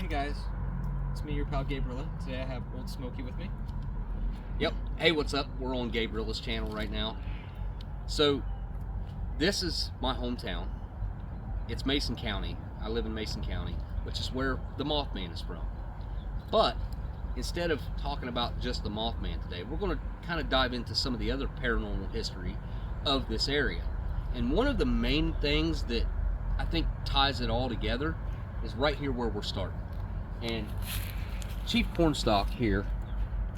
guys, it's me, your pal Gabriella. Today I have OldSmokey with me. Yep. Hey, what's up? We're on Gabriella's channel right now. So, this is my hometown. It's Mason County. I live in Mason County, which is where the Mothman is from. But, instead of talking about just the Mothman today, we're going to kind of dive into some of the other paranormal history of this area. And one of the main things that I think ties it all together is right here where we're starting. And Chief Cornstalk here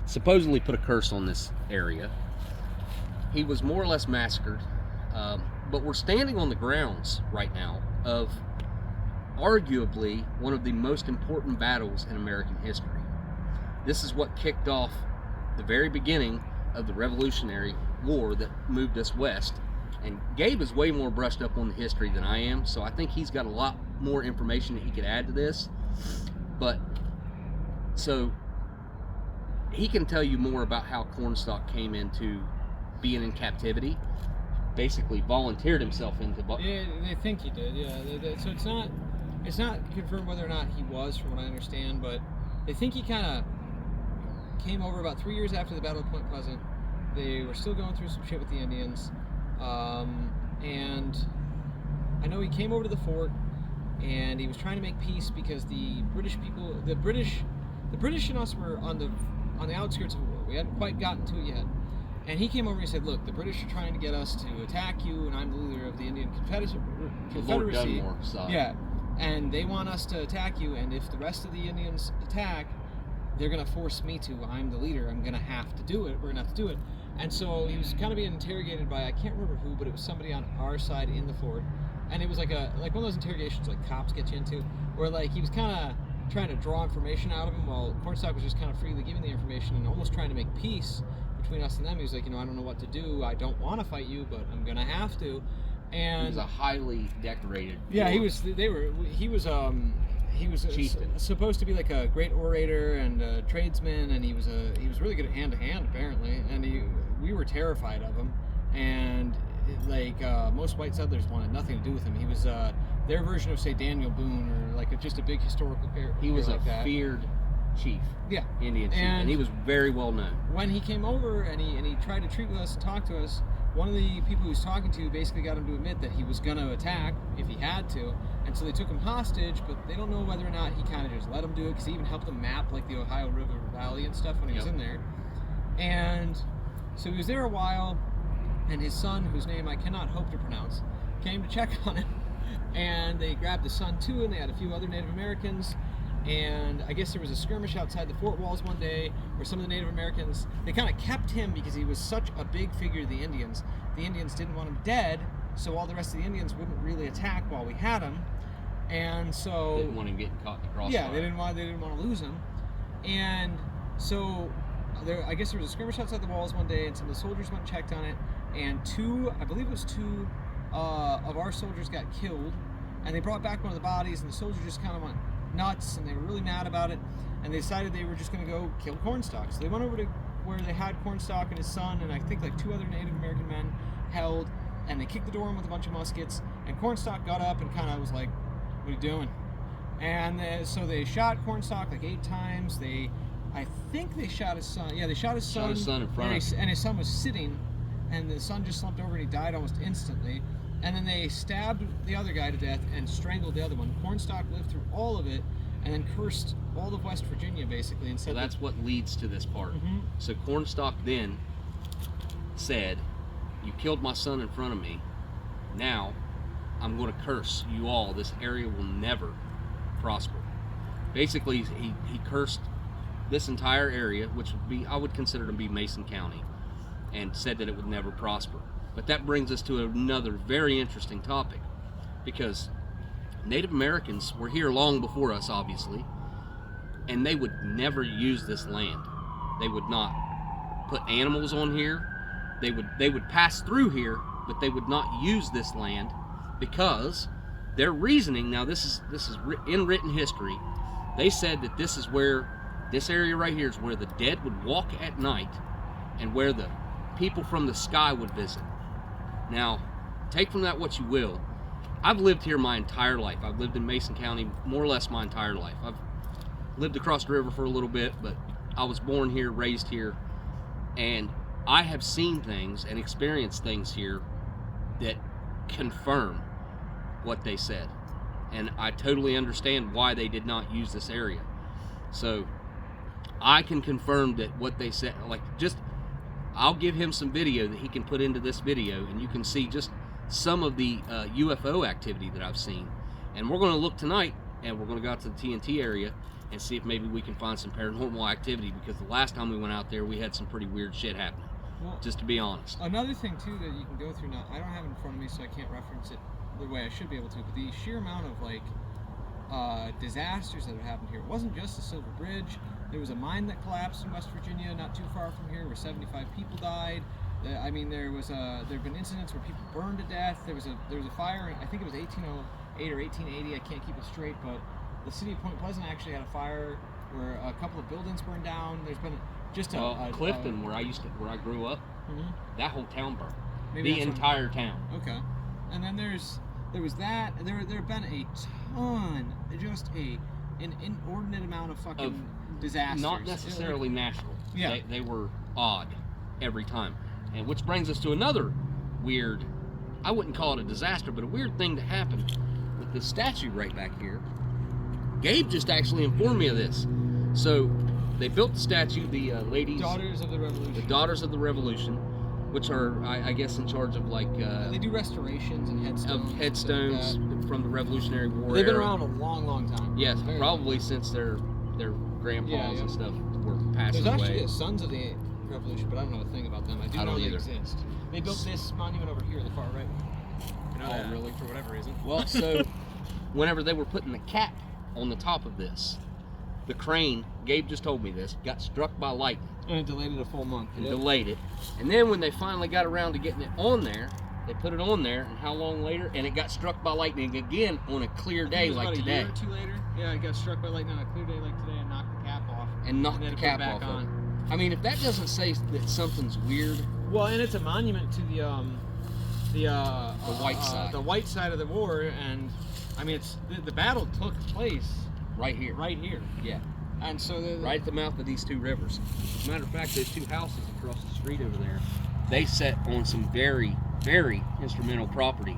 supposedly put a curse on this area. He was more or less massacred, but we're standing on the grounds right now of arguably one of the most important battles in American history. This is what kicked off the very beginning of the Revolutionary War that moved us west. And Gabe is way more brushed up on the history than I am, so I think he's got a lot more information that he could add to this. But, so, he can tell you more about how Cornstalk came into being in captivity. Basically volunteered himself into... Yeah, they think he did, yeah. So it's not confirmed whether or not he was, from what I understand, but they think he kind of came over about 3 years after the Battle of Point Pleasant. They were still going through some shit with the Indians. And I know he came over to the fort and he was trying to make peace because the British people, the British and us were on the outskirts of war. We hadn't quite gotten to it yet. And he came over and he said, look, the British are trying to get us to attack you, and I'm the leader of the Indian Confederacy. Lord Dunmore side. Yeah. And they want us to attack you, and if the rest of the Indians attack, they're going to force me to. I'm the leader. I'm going to have to do it. We're going to have to do it. And so he was kind of being interrogated by, I can't remember who, but it was somebody on our side in the fort. And it was like one of those interrogations like cops get you into, where like he was kind of trying to draw information out of him while Cornstalk was just kind of freely giving the information and almost trying to make peace between us and them. He was like, I don't know what to do. I don't want to fight you, but I'm going to have to. And he was a highly decorated... Yeah, he was supposed to be like a great orator and a tradesman, and he was really good at hand-to-hand apparently, and we were terrified of him, and most white settlers wanted nothing to do with him. He was their version of, say, Daniel Boone, or like just a big historical character. He was like a feared chief. Yeah, Indian chief, and he was very well known. When he came over and he tried to treat with us and talk to us, one of the people he was talking to basically got him to admit that he was going to attack if he had to, and so they took him hostage, but they don't know whether or not he kind of just let him do it, because he even helped him map like the Ohio River Valley and stuff when he was in there. And so he was there a while, and his son, whose name I cannot hope to pronounce, came to check on him, and they grabbed his son too, and they had a few other Native Americans. And I guess there was a skirmish outside the fort walls one day where some of the Native Americans, they kind of kept him because he was such a big figure to the Indians. The Indians didn't want him dead, so all the rest of the Indians wouldn't really attack while we had him. And so... They didn't want him getting caught in the crossfire. Yeah, they didn't want to lose him. And so I guess there was a skirmish outside the walls one day, and some of the soldiers went and checked on it, and I believe it was two of our soldiers got killed, and they brought back one of the bodies, and the soldiers just kind of went nuts, and they were really mad about it, and they decided they were just going to go kill Cornstalk. So they went over to where they had Cornstalk and his son, and I think like two other Native American men held, and they kicked the door in with a bunch of muskets, and Cornstalk got up and kind of was like, what are you doing? And so they shot Cornstalk like 8 times. I think they shot his son. Yeah, they shot his son. Shot his son in front of him. And his son was sitting, and the son just slumped over and he died almost instantly. And then they stabbed the other guy to death and strangled the other one. Cornstalk lived through all of it, and then cursed all of West Virginia, basically, and said... So that's what leads to this part. Mm-hmm. So Cornstalk then said, you killed my son in front of me. Now, I'm going to curse you all. This area will never prosper. Basically, he cursed this entire area, which would be, I would consider to be Mason County, and said that it would never prosper. But that brings us to another very interesting topic, because Native Americans were here long before us, obviously, and they would never use this land. They would not put animals on here. They would pass through here, but they would not use this land, because their reasoning, now this is in written history, they said that this area right here is where the dead would walk at night, and where the people from the sky would visit. Now, take from that what you will. I've lived here my entire life. I've lived in Mason County more or less my entire life. lived across the river for a little bit, but I was born here, raised here, and I have seen things and experienced things here that confirm what they said. And I totally understand why they did not use this area. So I can confirm that what they said, like, just, I'll give him some video that he can put into this video, and you can see just some of the UFO activity that I've seen. And we're going to look tonight, and we're going to go out to the TNT area and see if maybe we can find some paranormal activity, because the last time we went out there, we had some pretty weird shit happening. Well, just to be honest. Another thing too that you can go through now, I don't have it in front of me, so I can't reference it the way I should be able to, but the sheer amount of like disasters that have happened here. It wasn't just the Silver Bridge. There was a mine that collapsed in West Virginia, not too far from here, where 75 people died. I mean, there have been incidents where people burned to death. There was a fire. I think it was 1808 or 1880. I can't keep it straight, but the city of Point Pleasant actually had a fire where a couple of buildings burned down. There's been just Clifton, where I grew up, that whole town burned. Maybe the entire town. Okay, and then there was that. There have been a ton, just an inordinate amount of fucking disasters. Not necessarily natural. Yeah, they were odd every time, and which brings us to another weird. I wouldn't call it a disaster, but a weird thing that happened with this statue right back here. Gabe just actually informed me of this. So they built the statue, the ladies, Daughters of the Revolution. The Daughters of the Revolution, which are, I guess, in charge of like they do restorations and headstones like from the Revolutionary War. They've been era. around a long, long time. Yes, probably since their grandpas and stuff were passing away. There's actually a Sons of the Revolution, but I don't know a thing about them. I do know they exist. They built this monument over here, the far right. You know that, really, for whatever reason. Well, so whenever they were putting the cap on the top of this, the crane, Gabe just told me this, got struck by lightning. And it delayed it a full month. And delayed it. And then when they finally got around to getting it on there, they put it on there, and how long later? And it got struck by lightning again on a clear day like today. About a year or two later, yeah, it got struck by lightning on a clear day like today and knocked the cap off. And knocked the cap off. I mean, if that doesn't say that something's weird. Well, and it's a monument to the white side. The white side of the war, and I mean, it's the battle took place right here. Right here. Yeah. And so right at the mouth of these two rivers. As a matter of fact, those two houses across the street over there, they sat on some very, very instrumental property.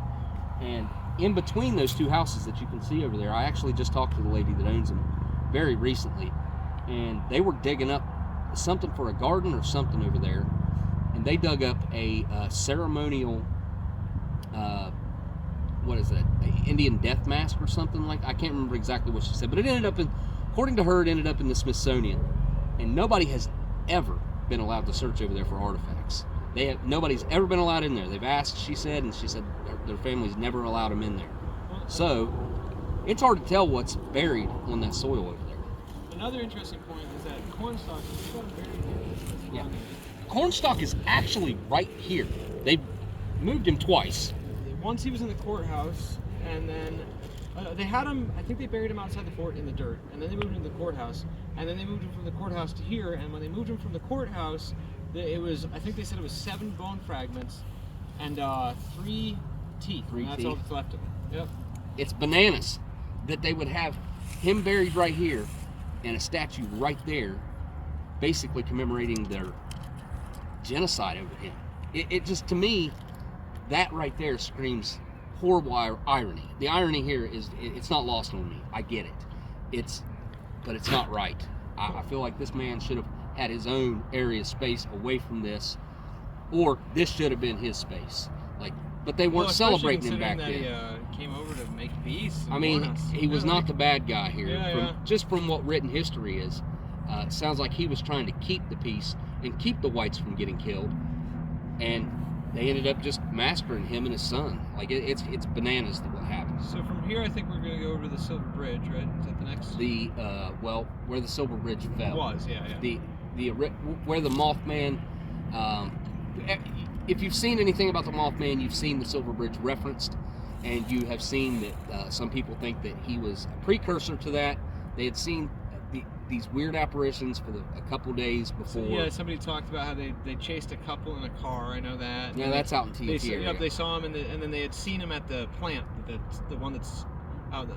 And in between those two houses that you can see over there, I actually just talked to the lady that owns them very recently, and they were digging up something for a garden or something over there, and they dug up a ceremonial what is that, Indian death mask or something like that. I can't remember exactly what she said, but it ended up in, according to her, it ended up in the Smithsonian, and nobody has ever been allowed to search over there for artifacts. Nobody's ever been allowed in there. They've asked, she said, and she said their family's never allowed them in there. So it's hard to tell what's buried on that soil over there. Another interesting point is that cornstalk is buried here. Yeah, cornstalk is actually right here. They moved him twice. Once he was in the courthouse, and then they had him, I think they buried him outside the fort in the dirt, and then they moved him to the courthouse, and then they moved him from the courthouse to here, and when they moved him from the courthouse, it was, I think they said it was 7 bone fragments and 3 teeth. That's all that's left of him. Yep. It's bananas that they would have him buried right here and a statue right there, basically commemorating their genocide over him. It just, to me, that right there screams horrible irony. The irony here is, it's not lost on me. I get it. But it's not right. I feel like this man should have had his own area of space away from this, or this should have been his space. But they weren't celebrating him back then. He came over to make peace. I mean, he was not the bad guy here. Just from what written history is, it sounds like he was trying to keep the peace and keep the whites from getting killed, and they ended up just massacring him and his son. It's bananas that what happened. So from here, I think we're going to go over to the Silver Bridge, right? Is that the next? Where the Silver Bridge fell. It was, yeah. Where the Mothman. If you've seen anything about the Mothman, you've seen the Silver Bridge referenced, and you have seen that some people think that he was a precursor to that. They had seen these weird apparitions for a couple days before. Yeah, somebody talked about how they chased a couple in a car. I know that. Yeah, that's out in TNT area. Yep, they saw him, and then they had seen him at the plant, the one that's out.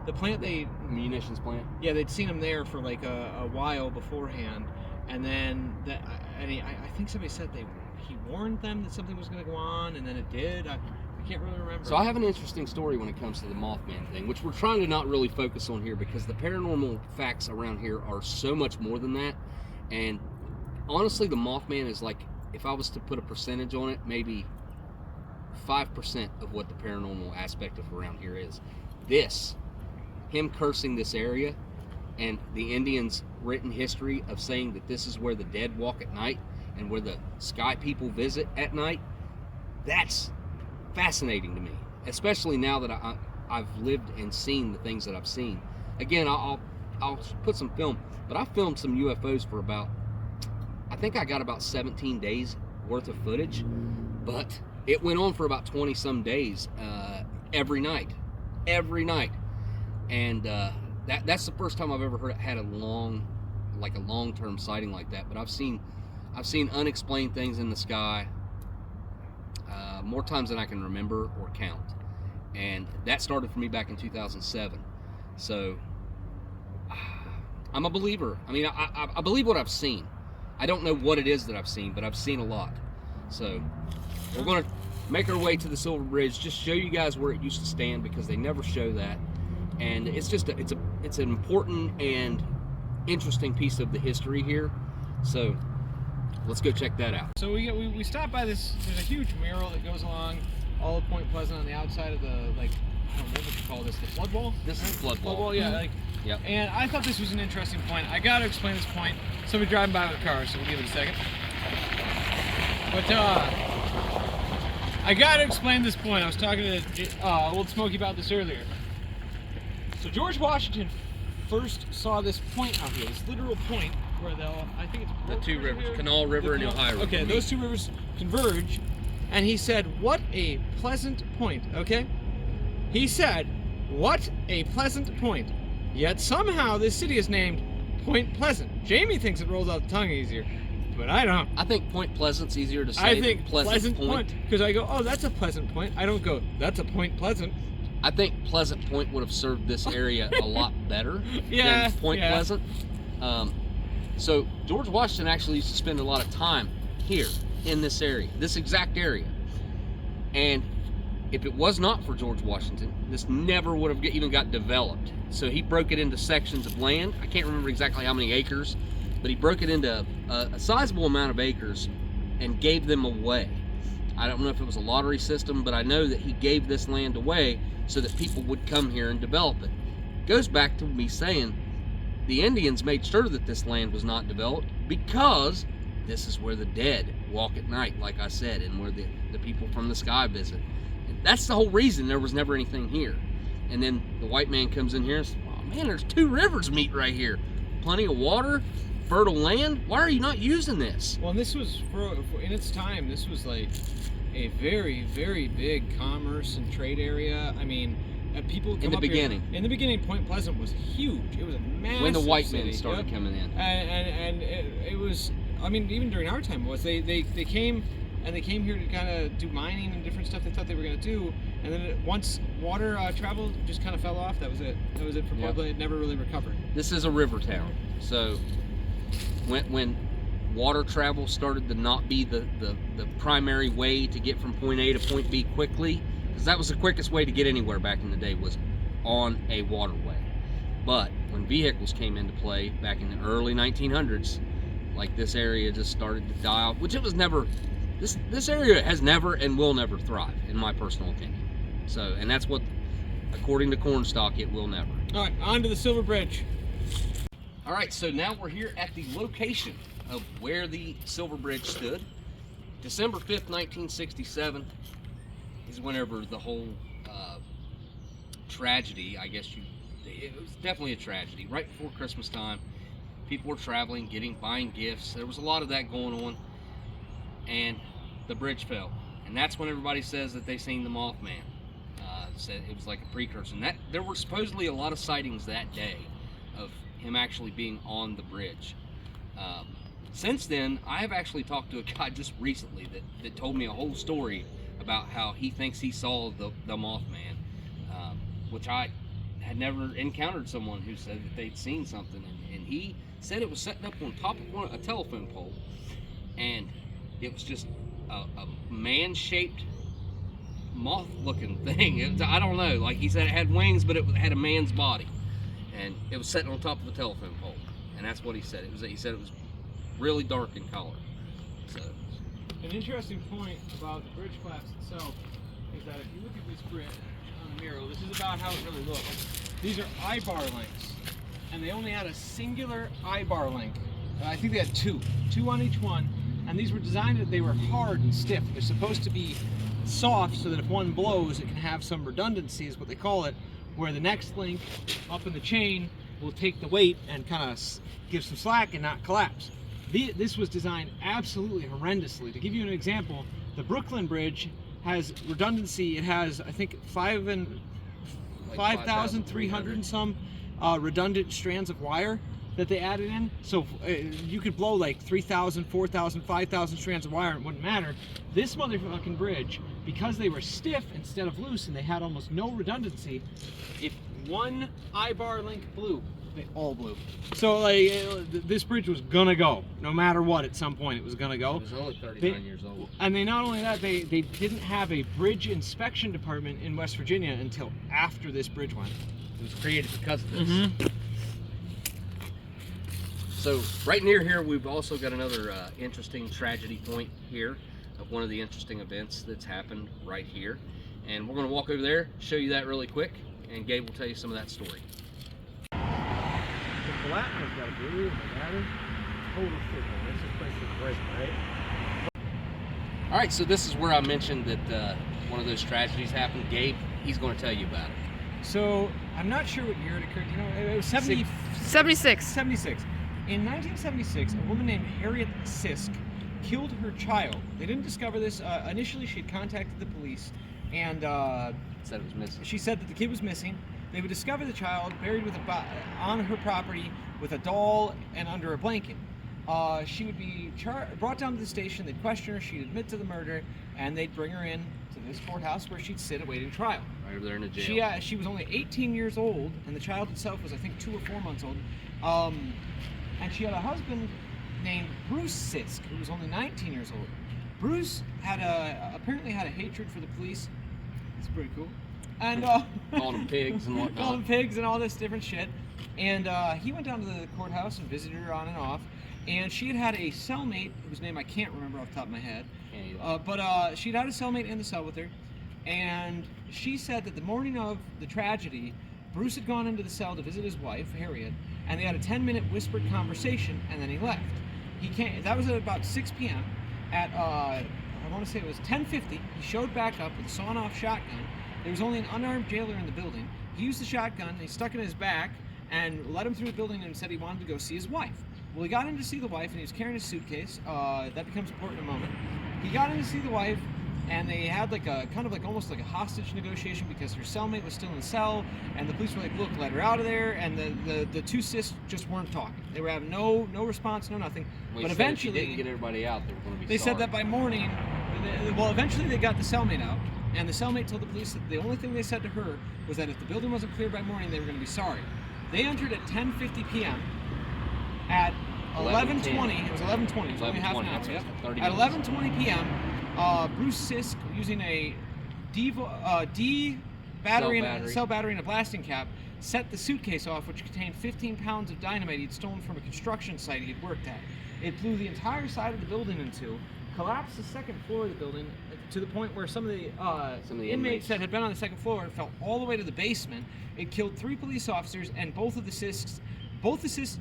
the plant they munitions plant. Yeah, they'd seen him there for like a while beforehand, and then I think somebody said he warned them that something was going to go on, and then it did. I can't really remember. So I have an interesting story when it comes to the Mothman thing, which we're trying to not really focus on here because the paranormal facts around here are so much more than that. And honestly, the Mothman is like, if I was to put a percentage on it, maybe 5% of what the paranormal aspect of around here is. Him cursing this area, and the Indians' written history of saying that this is where the dead walk at night and where the sky people visit at night, that's fascinating to me, especially now that I've lived and seen the things that I've seen. Again, I'll put some film, but I filmed some UFOs for I think I got about 17 days worth of footage, but it went on for about 20 some days, every night, and that's the first time I've ever had a long-term sighting like that. But I've seen unexplained things in the sky more times than I can remember or count, and that started for me back in 2007. So I'm a believer. I mean, I believe what I've seen. I don't know what it is that I've seen, but I've seen a lot. So we're going to make our way to the Silver Bridge, just show you guys where it used to stand, because they never show that. And it's just it's an important and interesting piece of the history here. So let's go check that out. So we stopped by this. There's a huge mural that goes along all of Point Pleasant on the outside of the, like, I don't know what you call this, the flood wall? This is the flood wall. Yeah, like. Yep. And I thought this was an interesting point. I got to explain this point. Somebody driving by with a car, so we'll give it a second. But I got to explain this point. I was talking to OldSmokey about this earlier. So George Washington first saw this point out here, this literal point where I think it's the two rivers, Canal River and Ohio River. Okay, those two rivers converge, and he said, "What a pleasant point." Okay, he said, "What a pleasant point." Yet somehow this city is named Point Pleasant. Jamie thinks it rolls off the tongue easier, but I don't. I think Point Pleasant's easier to say. I think than Pleasant Point, because I go, "Oh, that's a pleasant point." I don't go, "That's a Point Pleasant." I think Pleasant Point would have served this area a lot better than Point Pleasant. So George Washington actually used to spend a lot of time here in this area, this exact area. And if it was not for George Washington, this never would have even got developed. So he broke it into sections of land. I can't remember exactly how many acres, but he broke it into a sizable amount of acres and gave them away. I don't know if it was a lottery system, but I know that he gave this land away so that people would come here and develop it. Goes back to me saying the Indians made sure that this land was not developed because this is where the dead walk at night, like I said, and where the people from the sky visit. And that's the whole reason there was never anything here. And then the white man comes in here and says, "Oh man, there's two rivers meet right here. Plenty of water, fertile land. Why are you not using this?" Well, and this was, in its time, this was like a very, very big commerce and trade area. I mean, people come in the up beginning. Here, in the beginning, Point Pleasant was huge. It was a massive when the white city. men started coming in. And it was, I mean, even during our time, they came, and they came here to kind of do mining and different stuff they thought they were going to do. And then once water travel just kind of fell off, that was it. That was it for Point Pleasant. It never really recovered. This is a river town. So when water travel started to not be the primary way to get from point A to point B quickly, because that was the quickest way to get anywhere back in the day, was on a waterway. But when vehicles came into play back in the early 1900s, like, this area just started to die off, which it was never, this area has never and will never thrive, in my personal opinion. So, and that's what, according to Cornstalk, it will never. All right, on to the Silver Bridge. All right, so now we're here at the location of where the Silver Bridge stood. December 5th, 1967 is whenever the whole tragedy, I guess it was definitely a tragedy. Right before Christmas time, people were traveling, buying gifts. There was a lot of that going on, and the bridge fell. And that's when everybody says that they seen the Mothman. Said it was like a precursor. And that there were supposedly a lot of sightings that day of him actually being on the bridge. Since then, I have actually talked to a guy just recently that told me a whole story about how he thinks he saw the Mothman, which I had never encountered someone who said that they'd seen something, and he said it was setting up on top of a telephone pole, and it was just a man-shaped moth-looking thing. I don't know. Like he said, it had wings, but it had a man's body, and it was sitting on top of a telephone pole, and that's what he said. He said it was really dark in color. So, an interesting point about the bridge collapse itself is that if you look at this bridge on the mural, this is about how it really looks. These are eye-bar lengths, and they only had a singular eye-bar length. I think they had two on each one, and these were designed that they were hard and stiff. They're supposed to be soft so that if one blows, it can have some redundancy, is what they call it, where the next link up in the chain will take the weight and kind of give some slack and not collapse. This was designed absolutely horrendously. To give you an example, the Brooklyn Bridge has redundancy. It has, I think, 5,300 and some redundant strands of wire that they added in. So you could blow like 3,000, 4,000, 5,000 strands of wire and it wouldn't matter. This motherfucking bridge, because they were stiff instead of loose and they had almost no redundancy, if one eye-bar link blew, they all blew. So like this bridge was gonna go, no matter what. At some point, it was gonna go. it was only 39 years old. And they not only that, they didn't have a bridge inspection department in West Virginia until after this bridge went. It was created because of this. So right near here, we've also got another interesting tragedy point here of one of the interesting events that's happened right here. And we're going to walk over there, show you that really quick, and Gabe will tell you some of that story. The Latin's got a blue, total shit. This place is great, right? All right, so this is where I mentioned that one of those tragedies happened. Gabe, he's going to tell you about it. So I'm not sure what year it occurred. You know, it was 76. 76. In 1976, a woman named Harriet Sisk killed her child. They didn't discover this. Initially, she had contacted the police and Said it was missing. she said that the kid was missing. They would discover the child buried with on her property with a doll and under a blanket. She would be brought down to the station. They'd question her. She'd admit to the murder, and they'd bring her in to this courthouse where she'd sit awaiting trial. Right over there in the jail. She was only 18 years old, and the child itself was, I think, 2 or 4 months old. And she had a husband named Bruce Sisk, who was only 19 years old. Bruce apparently had a hatred for the police. It's pretty cool. And Called them pigs and whatnot. called them pigs and all this different shit. And he went down to the courthouse and visited her on and off. And she had a cellmate whose name I can't remember off the top of my head. But she'd had a cellmate in the cell with her. And she said that the morning of the tragedy, Bruce had gone into the cell to visit his wife, Harriet, and they had a 10-minute whispered conversation, and then he left. He came. That was at about 6 p.m. At I want to say it was 10:50. He showed back up with a sawn-off shotgun. There was only an unarmed jailer in the building. He used the shotgun. He stuck it in his back and led him through the building and said he wanted to go see his wife. Well, he got in to see the wife, and he was carrying his suitcase. That becomes important in a moment. He got in to see the wife, and they had like a kind of like almost like a hostage negotiation because her cellmate was still in the cell, and the police were like, "Look, let her out of there." And the two sis just weren't talking. They were having no response, no nothing. Well, but eventually, eventually, if you didn't get everybody out, they were going to be they sorry. said that by morning. Well, eventually they got the cellmate out, and the cellmate told the police that the only thing they said to her was that if the building wasn't cleared by morning, they were going to be sorry. They entered at 10:50 p.m. At 11:20, it was 11:20. It was only half an hour. Yep. At 11:20 p.m. Bruce Sisk, using a cell battery and a blasting cap, set the suitcase off, which contained 15 pounds of dynamite he'd stolen from a construction site he had worked at. It blew the entire side of the building in two, collapsed the second floor of the building to the point where some of the inmates that had been on the second floor fell all the way to the basement. It killed 3 police officers, and both the Sisks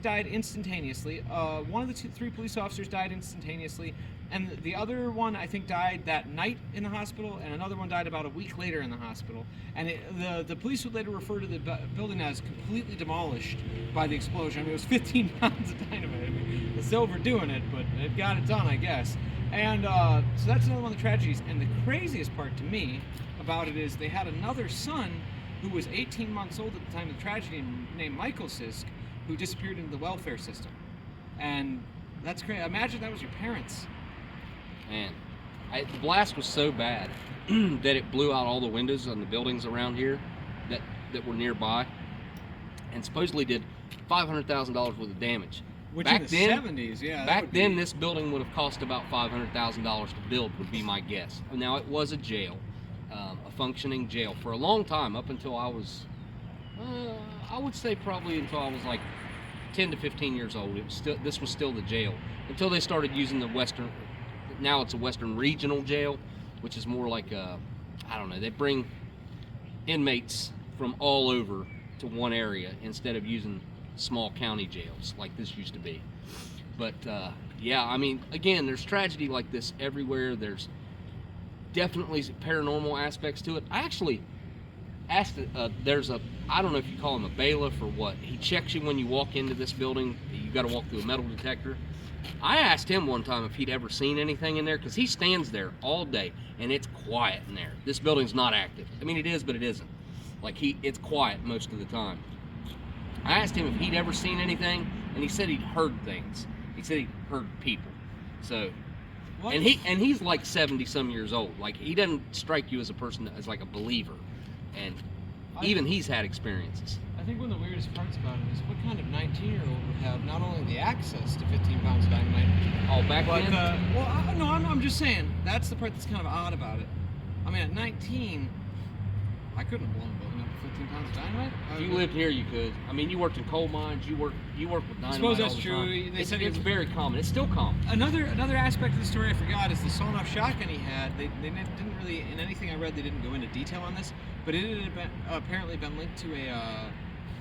died instantaneously. One of the 3 police officers died instantaneously, and the other one, I think, died that night in the hospital, and another one died about a week later in the hospital. And the police would later refer to the building as completely demolished by the explosion. I mean, it was 15 pounds of dynamite. I mean, it's overdoing it, but it got it done, I guess. And so that's another one of the tragedies. And the craziest part to me about it is they had another son who was 18 months old at the time of the tragedy named Michael Sisk, who disappeared into the welfare system. And that's crazy. Imagine that was your parents. Man, the blast was so bad that it blew out all the windows on the buildings around here that were nearby. and supposedly did $500,000 worth of damage. Which Back in the then, 70s, yeah. that Back would be- then, this building would have cost about $500,000 to build, would be my guess. Now, it was a jail, a functioning jail for a long time, up until I was, I would say probably until I was like 10 to 15 years old. This was still the jail until they started using the Western. Now it's a Western Regional Jail, which is more like a, I don't know. They bring inmates from all over to one area instead of using small county jails like this used to be. But yeah, I mean, again, there's tragedy like this everywhere. There's definitely paranormal aspects to it. I actually asked, there's a, I don't know if you call him a bailiff or what. He checks you when you walk into this building. You got to walk through a metal detector. I asked him one time if he'd ever seen anything in there, because he stands there all day and it's quiet in there. This building's not active. I mean, it is, but it isn't. Like, it's quiet most of the time. I asked him if he'd ever seen anything, and he said he'd heard things. He said he'd heard people. So, What? and he's like 70 some years old. Like, he doesn't strike you as a person as like a believer, and even he's had experiences. I think one of the weirdest parts about it is what kind of 19-year-old would have not only the access to 15 pounds of dynamite, All back but then. well, no, I'm just saying that's the part that's kind of odd about it. I mean, at 19, I couldn't have blown a building up with 15 pounds of dynamite. If you lived here, you could. I mean, you worked in coal mines. You work with dynamite. suppose that's all the true. time. They said it's very common. It's still common. Another aspect of the story I forgot is the sawn-off shotgun he had. They didn't really, in anything I read, they didn't go into detail on this, but it had apparently been linked to a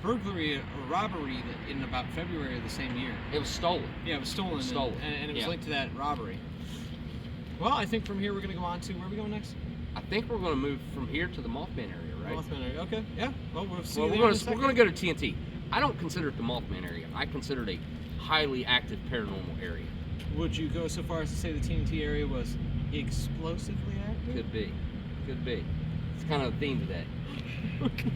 burglary or robbery in about February of the same year. It was stolen. Yeah, it was stolen. And it was Yeah. linked to that robbery. Well, I think from here we're going to go on to, where are we going next? I think we're going to move from here to the Mothman area, right? Mothman area. Okay, yeah. Well, we'll see Well, you we're there in a going second. to go to TNT. I don't consider it the Mothman area. I consider it a highly active paranormal area. Would you go so far as to say the TNT area was explosively active? Could be. Could be. It's kind of a theme today. Okay.